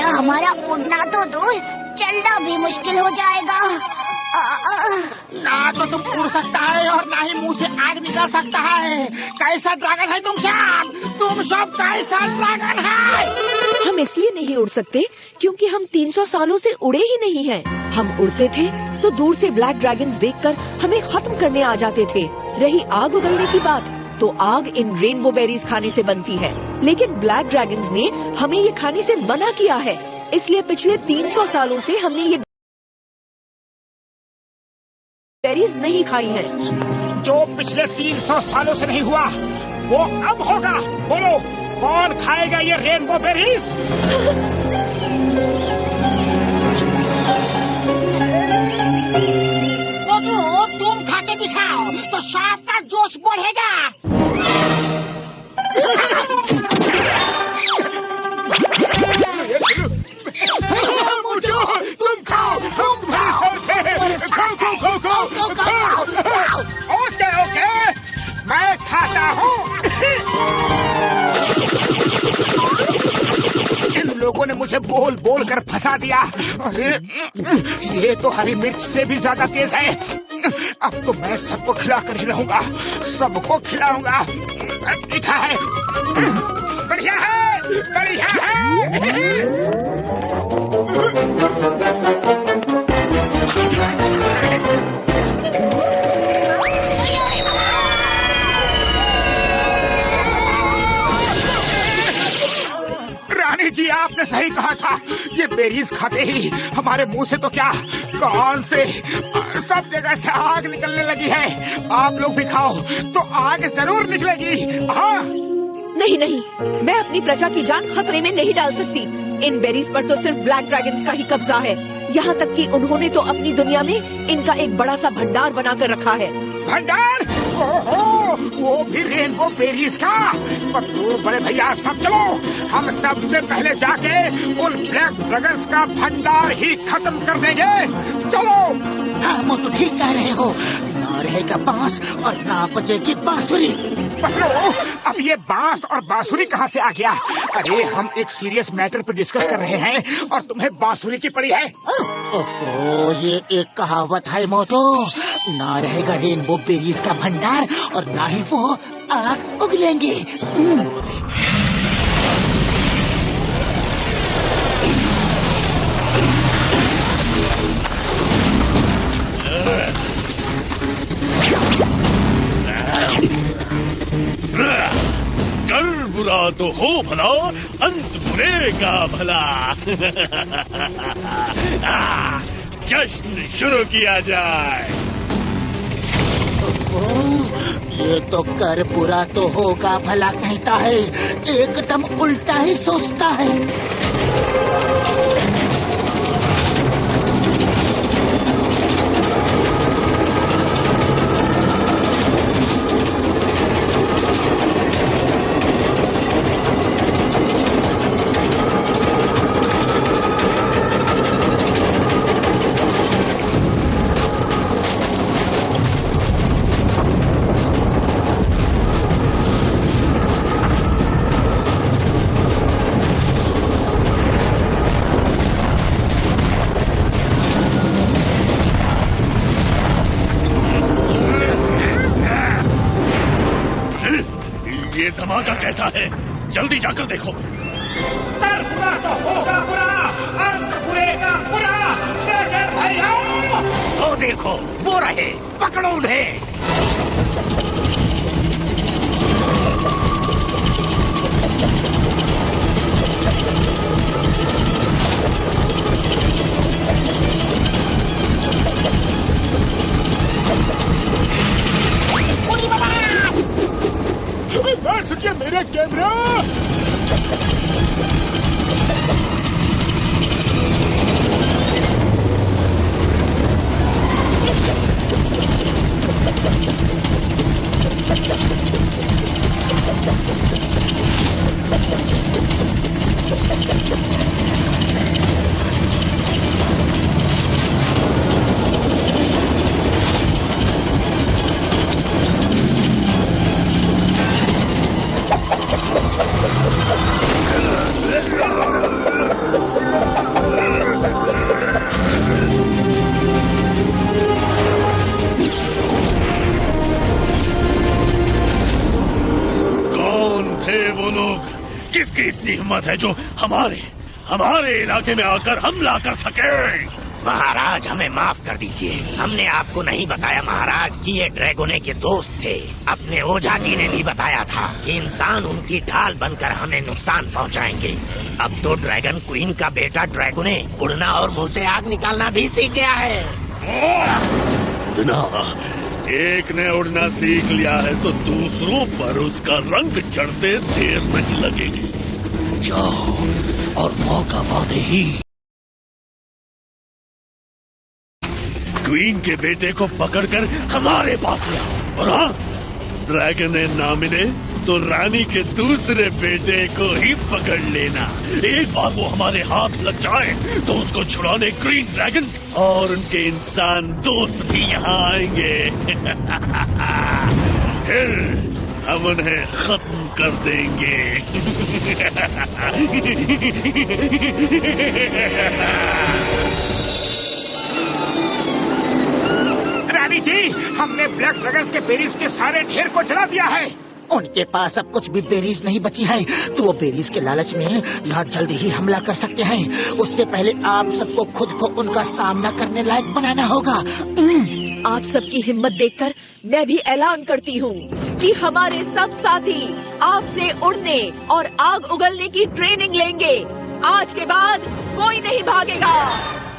हमारा उड़ना तो दूर, चलना भी मुश्किल हो जाएगा। ना तो तुम उड़ सकता है और ना ही मुंह से आग निकल सकता है। कैसा ड्रैगन है तुम सब? तुम सब कैसा ड्रैगन है? हम इसलिए नहीं उड़ सकते क्योंकि हम 300 सालों से उड़े ही नहीं हैं। हम उड़ते थे तो दूर से ब्लैक ड्रैगन्स देखकर हमें खत्म करने आ जाते थे। रही आग उगलने की बात, तो आग इन रेनबो बेरीज खाने से बनती है, लेकिन ब्लैक ड्रैगन्स ने हमें ये खाने से मना किया है। इसलिए पिछले 300 सालों से हमने ये बेरीज नहीं खाई हैं। जो पिछले 300 सालों से नहीं हुआ वो अब होगा। बोलो, कौन खाएगा ये रेनबो बेरीज? तो तुम खा के दिखाओ तो सांप का जोश बढ़ेगा। तुम खाओ, तुम खाओ। ओके, मैं खाता हूँ। इन लोगों ने मुझे बोल बोल कर फंसा दिया। अरे, ये तो हरी मिर्च से भी ज्यादा तेज है। अब तो मैं सबको खिला कर ही रहूंगा, सबको खिलाऊंगा। दिखा है, बढ़िया है, बढ़िया है। रानी जी, आपने सही कहा था। ये बेरीज खाते ही हमारे मुंह से तो क्या, कान से, सब जगह से आग निकलने लगी है। आप लोग भी खाओ तो आग जरूर निकलेगी। हाँ? नहीं, मैं अपनी प्रजा की जान खतरे में नहीं डाल सकती। इन बेरीज पर तो सिर्फ ब्लैक ड्रैगन्स का ही कब्जा है। यहाँ तक कि उन्होंने तो अपनी दुनिया में इनका एक बड़ा सा भंडार बनाकर रखा है। भंडार? ओहो, वो भी रेनबो बेरीज का? पतलू, बड़े भैया, सब चलो। हम सबसे पहले जाके उन ब्लैक ड्रैगन्स का भंडार ही खत्म कर देंगे। चलो। हाँ मोटू, ठीक कह रहे हो। ना रहेगा बांस और ना बजेगी बांसुरी। पतलू, अब ये बांस और बांसुरी कहाँ से आ गया? अरे, हम एक सीरियस मैटर पर डिस्कस कर रहे हैं और तुम्हें बांसुरी की पड़ी है। ओहो, ये एक कहावत है मोटू। ना रहेगा रेनबो बेरीज का भंडार और ना ही वो आग उगलेंगे। कल बुरा तो हो भला, अंत बुरे का भला। जश्न शुरू किया जाए। ये तो कर बुरा तो होगा भला कहता है, एकदम उल्टा ही सोचता है। ये धमाका कैसा है? जल्दी जाकर देखो। कर बुरा तो होगा बुरा, अंत बुरे का बुरा। ड्रैगन भैया, तो देखो वो रहे, पकड़ो उन्हें। मेरा कैमरा। किसकी इतनी हिम्मत है जो हमारे इलाके में आकर हमला कर सके? महाराज हमें माफ कर दीजिए, हमने आपको नहीं बताया महाराज कि ये ड्रैगोने के दोस्त थे। अपने ओझा जी ने भी बताया था कि इंसान उनकी ढाल बनकर हमें नुकसान पहुंचाएंगे। अब तो ड्रैगन क्वीन का बेटा ड्रैगोने उड़ना और मुंह से आग निकालना भी सीख गया है। ना, एक ने उड़ना सीख लिया है तो दूसरों पर उसका रंग चढ़ते देर नहीं लगेगी। जाओ और मौका पाते ही क्वीन के बेटे को पकड़कर हमारे पास ले आओ। और हाँ, ड्रैगन ना मिले तो रानी के दूसरे बेटे को ही पकड़ लेना। एक बार वो हमारे हाथ लग जाए तो उसको छुड़ाने ग्रीन ड्रैगन्स और उनके इंसान दोस्त भी यहाँ आएंगे। फिर हम उन्हें खत्म कर देंगे। रानी जी, हमने ब्लैक ड्रैगन्स के बेरीज के सारे ढेर को जला दिया है। उनके पास अब कुछ भी बेरीज नहीं बची है, तो वो बेरीज के लालच में यहाँ जल्दी ही हमला कर सकते हैं। उससे पहले आप सबको खुद को उनका सामना करने लायक बनाना होगा। आप सबकी हिम्मत देखकर मैं भी ऐलान करती हूँ कि हमारे सब साथी आपसे उड़ने और आग उगलने की ट्रेनिंग लेंगे। आज के बाद कोई नहीं भागेगा।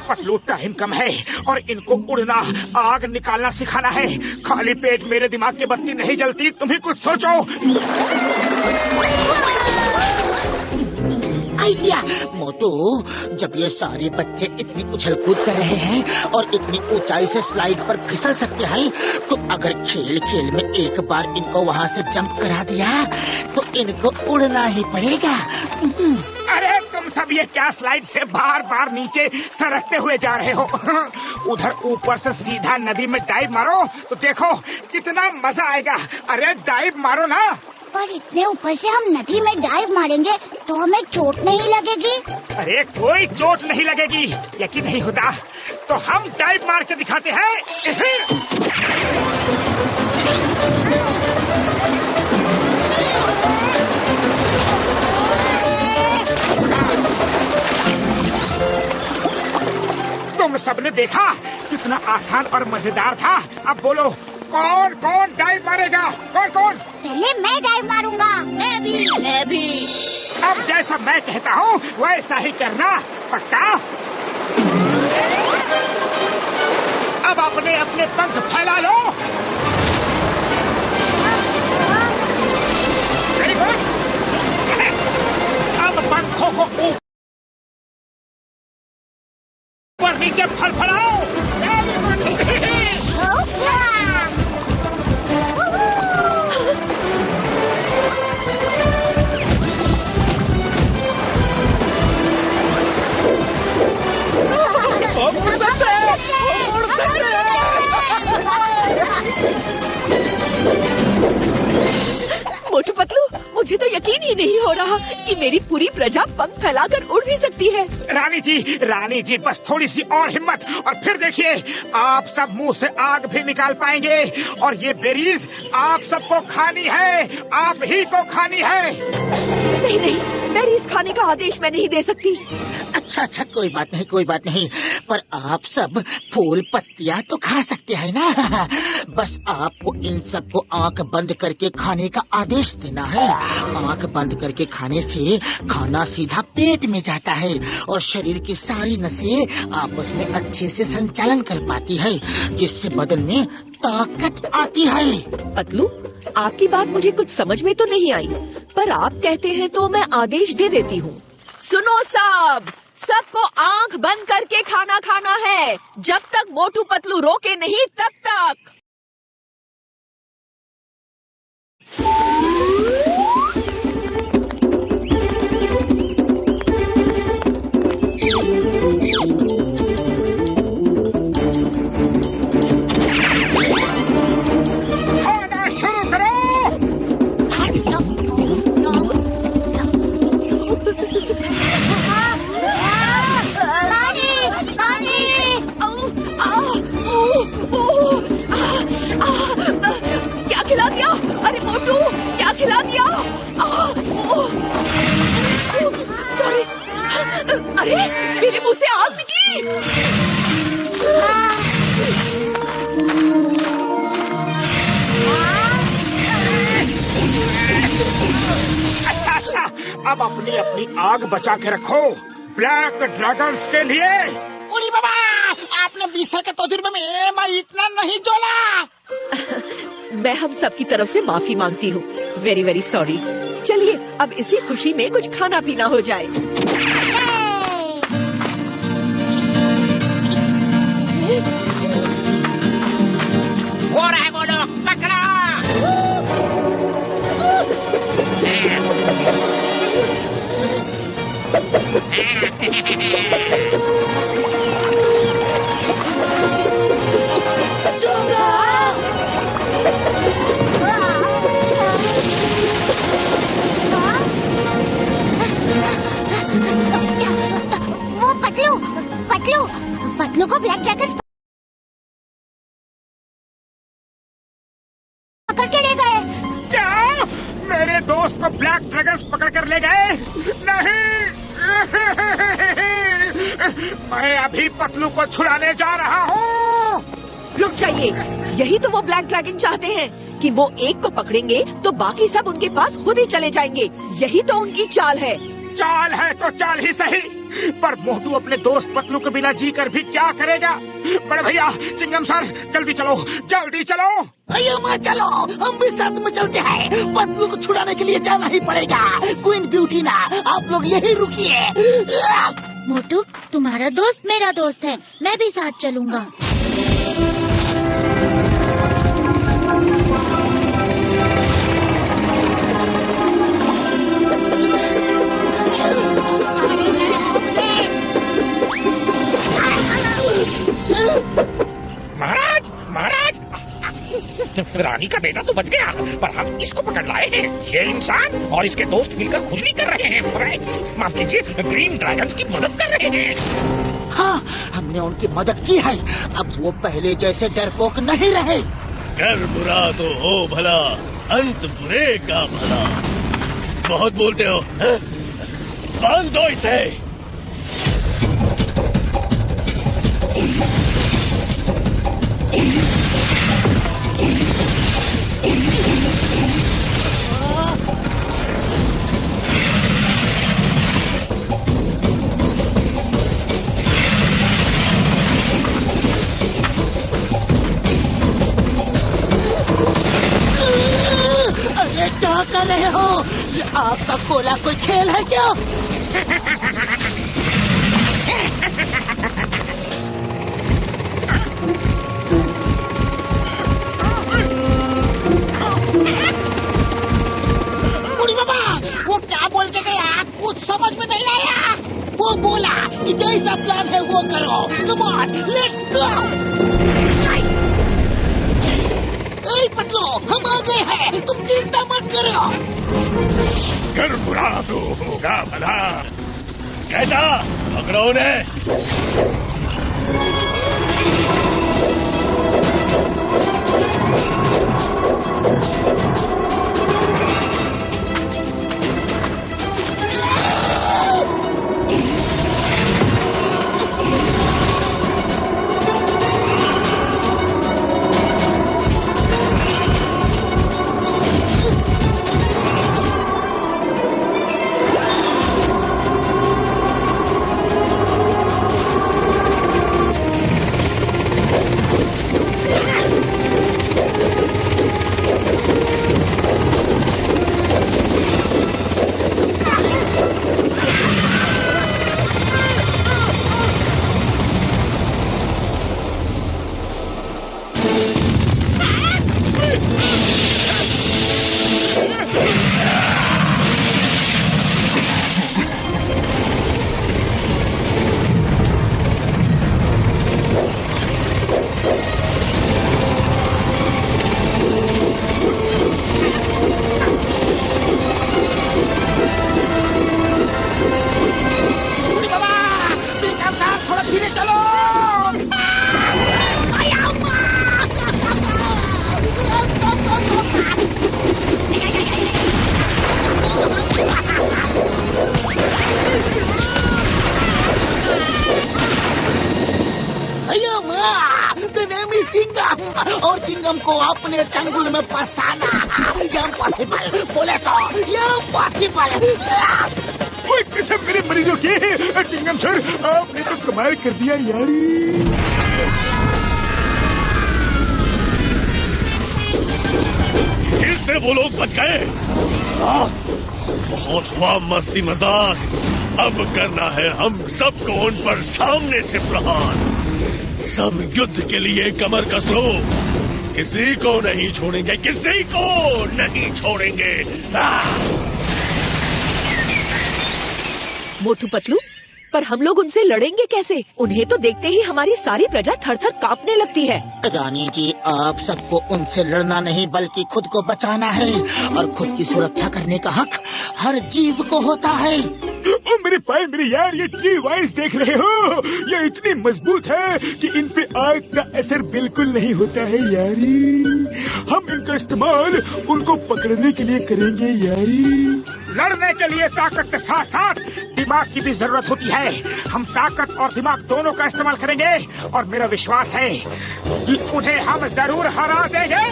पतलू, टाइम कम है और इनको उड़ना, आग निकालना सिखाना है। खाली पेट मेरे दिमाग की बत्ती नहीं जलती, तुम ही कुछ सोचो। आइडिया मोटू, जब ये सारे बच्चे इतनी उछल कूद कर रहे हैं और इतनी ऊंचाई से स्लाइड पर फिसल सकते हैं, तो अगर खेल खेल में एक बार इनको वहाँ से जंप करा दिया तो इनको उड़ना ही पड़ेगा। अरे तुम सब ये क्या स्लाइड से बार बार नीचे सरकते हुए जा रहे हो? उधर ऊपर से सीधा नदी में डाइव मारो तो देखो कितना मजा आएगा। अरे डाइव मारो ना। पर इतने ऊपर से हम नदी में डाइव मारेंगे तो हमें चोट नहीं लगेगी? अरे कोई चोट नहीं लगेगी। यकीन नहीं होता तो हम डाइव मार के दिखाते हैं। तुम सबने देखा कितना आसान और मजेदार था। अब बोलो कौन कौन डाइव मारेगा? कौन कौन? पहले मैं डाइव मारूंगा। मैं भी। अब जैसा मैं कहता हूँ वैसा ही करना, पक्का? अब अपने अपने पंख फैला लो। Very good. अब पंखों को ऊपर नीचे फड़फड़ाओ। मोटू पतलू, मुझे तो यकीन ही नहीं हो रहा कि मेरी पूरी प्रजा पंख फैलाकर उड़ भी सकती है। रानी जी बस थोड़ी सी और हिम्मत और फिर देखिए आप सब मुंह से आग भी निकाल पाएंगे और ये बेरीज आप सबको खानी है, आप ही को खानी है। नहीं, बेरीज खाने का आदेश मैं नहीं दे सकती। अच्छा, कोई बात नहीं, पर आप सब फूल पत्तियां तो खा सकते हैं ना। बस आपको इन सबको आंख बंद करके खाने का आदेश देना है। आंख बंद करके खाने से खाना सीधा पेट में जाता है और शरीर की सारी नसें आपस में अच्छे से संचालन कर पाती है, जिससे बदन में ताकत आती है। पतलू, आपकी बात मुझे कुछ समझ में तो नहीं आई, पर आप कहते हैं तो मैं आदेश दे देती हूँ। सुनो सबको आंख बंद करके खाना खाना है। जब तक मोटू पतलू रोके नहीं तब तक। खाना शुरू करो। क्या खिला दिया? अरे मोटू, क्या खिला दिया? सॉरी। अरे मेरे मुंह से आग निकली। अच्छा, अब अपनी अपनी आग बचा के रखो ब्लैक ड्रैगन्स के लिए। उली बाबा, आपने 20 के तजुर्बे में मैं इतना नहीं जोला। मैं हम सबकी तरफ से माफी मांगती हूँ। Very very sorry. चलिए अब इसी खुशी में कुछ खाना पीना हो जाए। हो रहा है बोलो, पकड़ा। वो पतलू को ब्लैक ड्रैगन्स पकड़ के ले गए। क्या मेरे दोस्त को ब्लैक ड्रैगन्स पकड़ कर ले गए? नहीं। मैं अभी पतलू को छुड़ाने जा रहा हूँ। रुक जाइए, यही तो वो ब्लैक ड्रैगन चाहते हैं कि वो एक को पकड़ेंगे तो बाकी सब उनके पास खुद ही चले जाएंगे। यही तो उनकी चाल है। चाल है तो चाल ही सही, पर मोटू अपने दोस्त पतलू के बिना जी कर भी क्या करेगा? बड़े भैया, चिंगम सर, जल्दी चलो। अयो माँ चलो, हम भी साथ में चलते हैं। पतलू को छुड़ाने के लिए जाना ही पड़ेगा। क्वीन ब्यूटी ना, आप लोग यही रुकिए। मोटू, तुम्हारा दोस्त मेरा दोस्त है, मैं भी साथ चलूंगा। महाराज, रानी का बेटा तो बच गया, पर हम इसको पकड़ लाए हैं। ये इंसान और इसके दोस्त मिलकर खुजली कर रहे हैं। माफ कीजिए, ग्रीन ड्रैगन्स की मदद कर रहे हैं। हाँ, हमने उनकी मदद की है। अब वो पहले जैसे डरपोक नहीं रहे। डर बुरा तो हो भला, अंत बुरे का भला। बहुत बोलते हो। बांध दो इसे। कोला कोई खेल है क्या? बुढ़ी बाबा, वो क्या बोल के गया? कुछ समझ में नहीं आया। वो बोला कि जैसा प्लान है वो करो। Come on, let's go. ए पतलो, हम आ गए हैं, तुम चिंता मत करो। कर बुरा तो होगा भला। कहता पकड़ो उन्हें। और चिंगम को अपने चंगुल में फंसाना इम्पॉसिबल। बोले तो इम्पॉसिबल। ओए कसम मेरे मरीजों की। चिंगम सर, आपने तो कमाल कर दिया यारी। फिर से वो लोग बच गए। बहुत हुआ मस्ती मजाक। अब करना है हम सबको उन पर सामने से प्रहार। सब युद्ध के लिए कमर कस लो। किसी को नहीं छोड़ेंगे, किसी को नहीं छोड़ेंगे। मोटू पतलू, पर हम लोग उनसे लड़ेंगे कैसे? उन्हें तो देखते ही हमारी सारी प्रजा थर-थर कांपने लगती है। रानी जी, आप सबको उनसे लड़ना नहीं बल्कि खुद को बचाना है, और खुद की सुरक्षा करने का हक हर जीव को होता है। ओ मेरे भाई मेरे यार, ये ट्री वाइज देख रहे हो? ये इतनी मजबूत है कि इन पे आग का असर बिल्कुल नहीं होता है यारी। हम इनका इस्तेमाल उनको पकड़ने के लिए करेंगे यारी। लड़ने के लिए ताकत के साथ साथ दिमाग की भी जरूरत होती है। हम ताकत और दिमाग दोनों का इस्तेमाल करेंगे, और मेरा विश्वास है कि उन्हें हम जरूर हरा देंगे।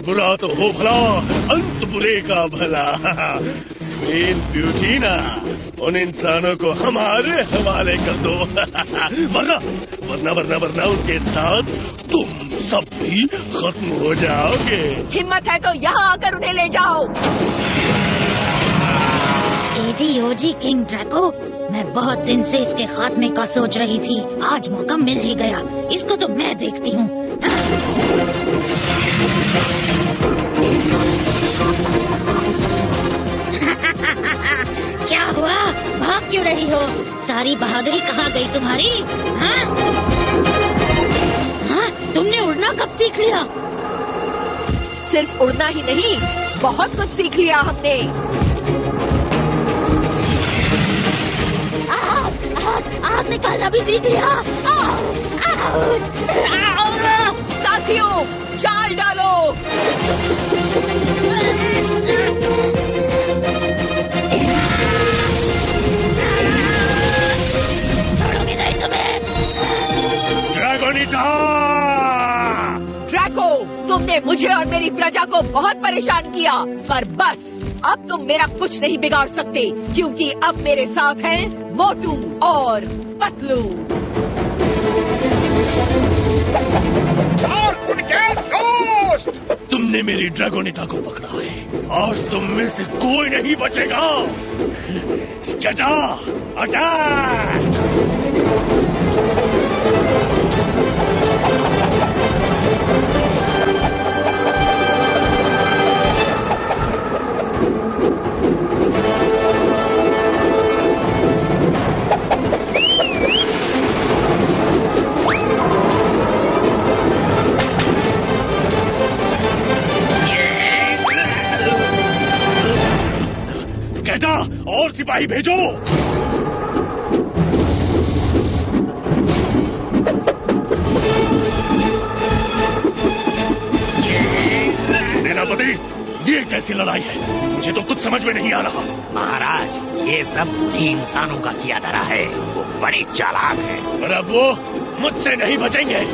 बुरा तो हो भला, अंत बुरे का भला। मेन ब्यूटी ना, उन इंसानों को हमारे हवाले कर दो। वरना उनके साथ तुम सब भी खत्म हो जाओगे। हिम्मत है तो यहाँ आकर उन्हें ले जाओ। एजी ओजी किंग ड्रैको, मैं बहुत दिन से इसके खात्मे का सोच रही थी। आज मौका मिल ही गया, इसको तो मैं देखती हूँ। क्या हुआ? भाग क्यों रही हो? सारी बहादुरी कहाँ गई तुम्हारी? हाँ? तुमने उड़ना कब सीख लिया? सिर्फ उड़ना ही नहीं, बहुत कुछ सीख लिया हमने। आग निकालना भी सीख लिया। साथियों, जाल डालो। छोड़ूंगी नहीं तुम्हें। ड्रैगोनिटा! ड्रैको, तुमने मुझे और मेरी प्रजा को बहुत परेशान किया, पर बस अब तुम मेरा कुछ नहीं बिगाड़ सकते, क्योंकि अब मेरे साथ हैं मोटू और पतलू। और उनके दोस्त। तुमने मेरी ड्रैगोनिटा को पकड़ा है, आज तुम में से कोई नहीं बचेगा। स्केटा, अटैक! और सिपाही भेजो। सेनापति, ये कैसी लड़ाई है? मुझे तो कुछ समझ में नहीं आ रहा। महाराज, ये सब बूढ़ी इंसानों का किया धरा है। वो बड़ी चालाक है। पर अब वो मुझसे नहीं बचेंगे।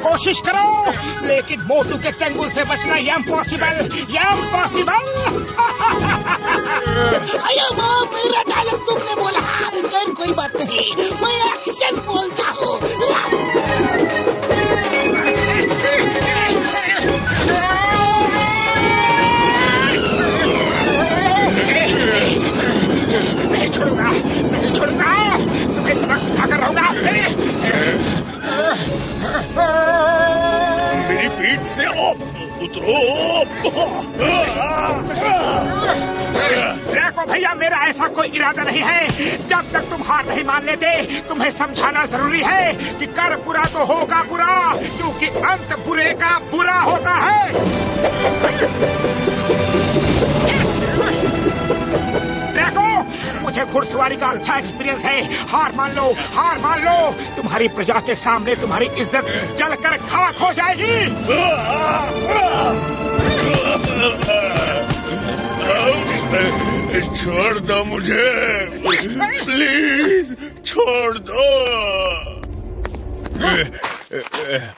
कोशिश करो, लेकिन मोटू के चंगुल से बचना इम्पॉसिबल। अयो माँ, मेरा डायलॉग तुमने बोला। खैर कोई बात नहीं, मैं एक्शन बोलता हूँ। नहीं छोड़ूंगा, तुम्हें सबक सिखाकर रहूंगा। मेरी पीठ से उतरो। देखो भैया, मेरा ऐसा कोई इरादा नहीं है। जब तक तुम हार नहीं मान लेते, तुम्हें समझाना जरूरी है कि कर बुरा तो होगा बुरा, क्योंकि अंत बुरे का बुरा होता है। देखो, मुझे घुड़सवारी का अच्छा एक्सपीरियंस है। हार मान लो। तुम्हारी प्रजा के सामने तुम्हारी इज्जत जलकर खाक हो जाएगी। छोड़ दो मुझे, प्लीज छोड़ दो।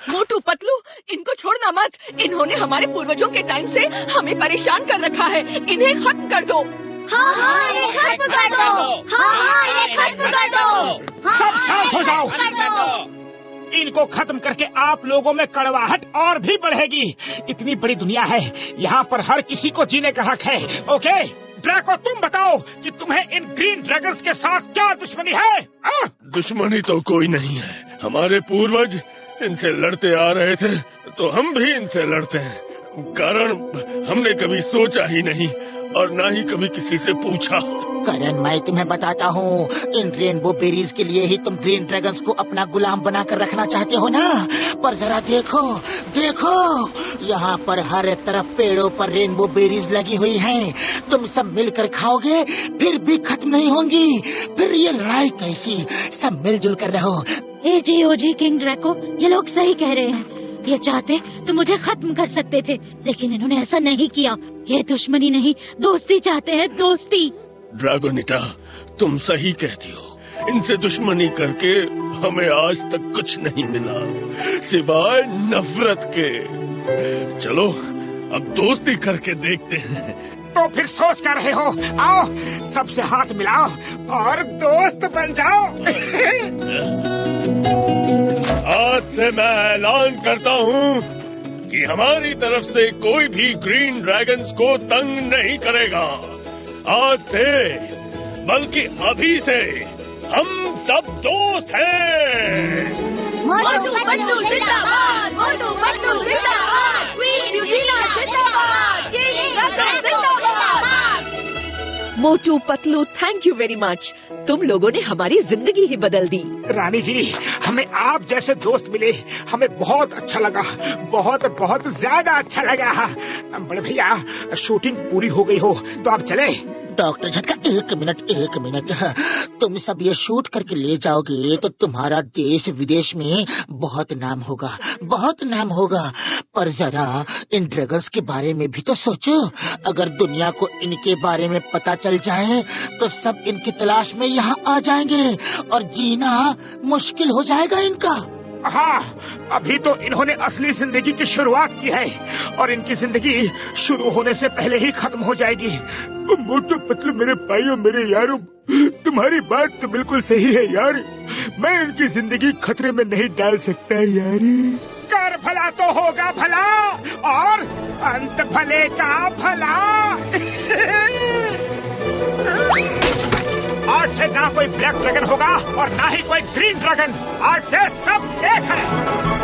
मोटू, पतलू, इनको छोड़ना मत। इन्होंने हमारे पूर्वजों के टाइम से हमें परेशान कर रखा है। इन्हें खत्म कर दो। हाँ, इन्हें खत्म कर दो। हाँ, इन्हें खत्म कर दो। सब शांत हो जाओ। इनको खत्म करके आप लोगों में कड़वाहट और भी बढ़ेगी। इतनी बड़ी दुनिया है, यहाँ पर हर किसी को जीने का हक है। ओके ड्रैको, तुम बताओ कि तुम्हें इन ग्रीन ड्रैगन्स के साथ क्या दुश्मनी है? दुश्मनी तो कोई नहीं है। हमारे पूर्वज इनसे लड़ते आ रहे थे, तो हम भी इनसे लड़ते हैं। कारण हमने कभी सोचा ही नहीं और ना ही कभी किसी से पूछा। करण, मैं तुम्हें बताता हूँ, इन रेनबो बेरीज के लिए ही तुम ग्रीन ड्रैगन्स को अपना गुलाम बनाकर रखना चाहते हो ना? पर जरा देखो, देखो, यहाँ पर हर तरफ पेड़ों पर रेनबो बेरीज लगी हुई हैं। तुम सब मिलकर खाओगे फिर भी खत्म नहीं होंगी। फिर ये लड़ाई कैसी? सब मिलजुल कर रहो। ओजी किंग ड्रैको, ये लोग सही कह रहे हैं। ये चाहते तो मुझे खत्म कर सकते थे, लेकिन इन्होंने ऐसा नहीं किया। ये दुश्मनी नहीं, दोस्ती चाहते हैं, दोस्ती। ड्रैगोनिटा, तुम सही कहती हो। इनसे दुश्मनी करके हमें आज तक कुछ नहीं मिला सिवाय नफरत के। चलो अब दोस्ती करके देखते हैं। तो फिर सोच कर रहे हो? आओ सबसे हाथ मिलाओ और दोस्त बन जाओ। आज से मैं ऐलान करता हूँ कि हमारी तरफ से कोई भी ग्रीन ड्रैगन्स को तंग नहीं करेगा। आज से, बल्कि अभी से हम सब दोस्त हैं। मोटू पतलू जिंदाबाद, मोटू पतलू जिंदाबाद, क्वीन यूजीना जिंदाबाद, किंग ड्रैगन जिंदाबाद। Motu Patlu, thank you very much. तुम लोगों ने हमारी जिंदगी ही बदल दी। रानी जी, हमें आप जैसे दोस्त मिले, हमें बहुत अच्छा लगा, बहुत बहुत ज्यादा अच्छा लगा। बड़े भैया, शूटिंग पूरी हो गई हो तो आप चले। डॉक्टर झटका, एक मिनट। तुम सब ये शूट करके ले जाओगे तो तुम्हारा देश विदेश में बहुत नाम होगा, बहुत नाम होगा। पर जरा इन ड्रैगन्स के बारे में भी तो सोचो। अगर दुनिया को इनके बारे में पता चल जाए तो सब इनकी तलाश में यहाँ आ जाएंगे और जीना मुश्किल हो जाएगा इनका। हाँ, अभी तो इन्होंने असली जिंदगी की शुरुआत की है और इनकी जिंदगी शुरू होने से पहले ही खत्म हो जाएगी। मोटू पतलू, मेरे भाइयों, मेरे यारों, तुम्हारी बात तो बिल्कुल सही है यार। मैं इनकी जिंदगी खतरे में नहीं डाल सकता यार। कर भला तो होगा भला और अंत भले का भला। आज से ना कोई ब्लैक ड्रैगन होगा और ना ही कोई ग्रीन ड्रैगन। आज से सब एक है।